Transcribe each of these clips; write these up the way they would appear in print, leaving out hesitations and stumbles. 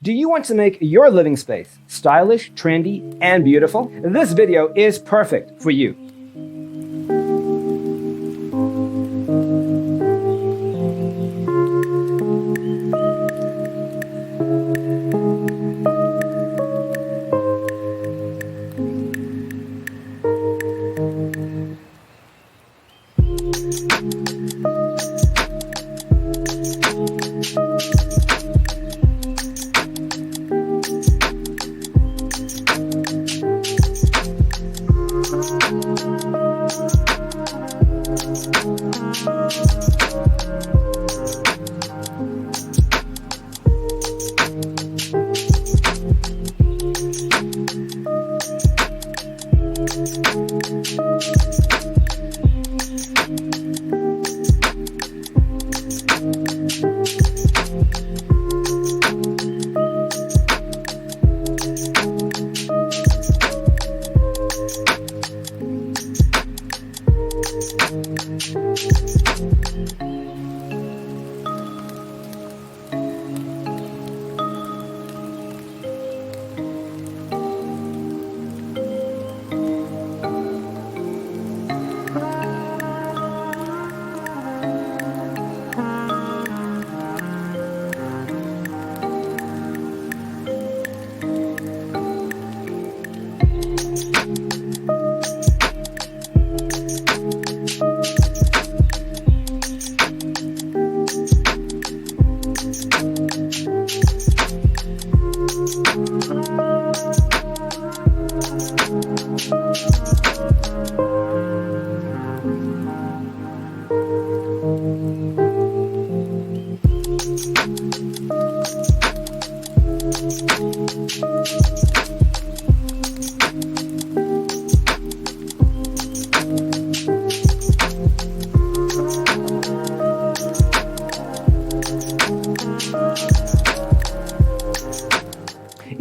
Do you want to make your living space stylish, trendy, and beautiful? This video is perfect for you.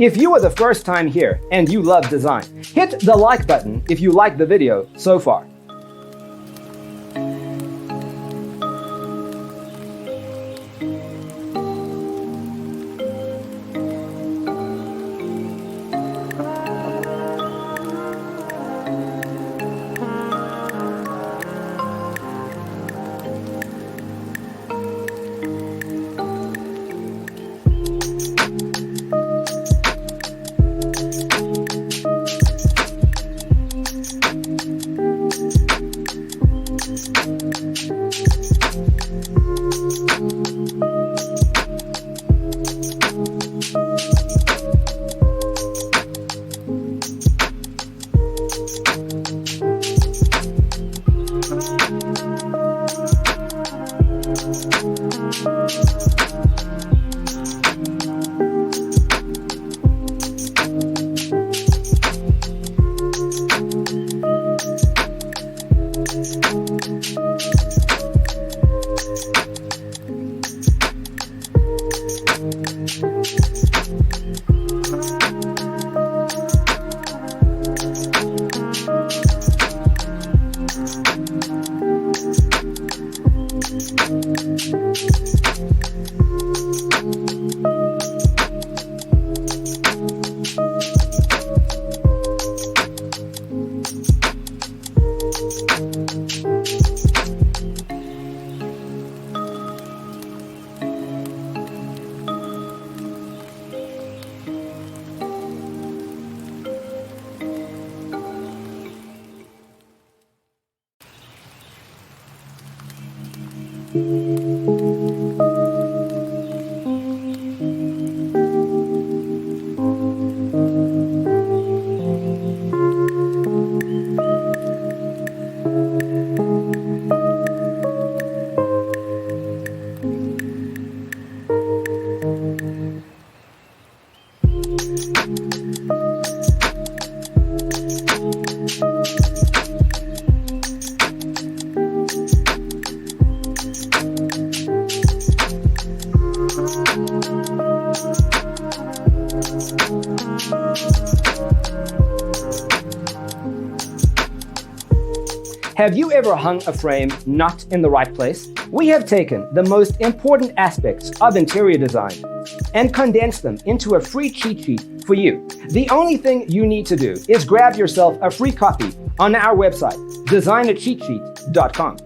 If you are the first time here and you love design, hit the like button if you like the video so far. Have you ever hung a frame not in the right place? We have taken the most important aspects of interior design and condensed them into a free cheat sheet for you. The only thing you need to do is grab yourself a free copy on our website, designercheatsheet.com.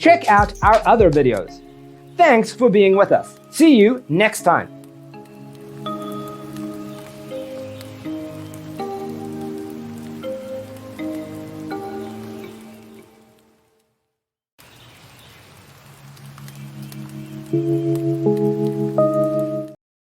Check out our other videos. Thanks for being with us. See you next time.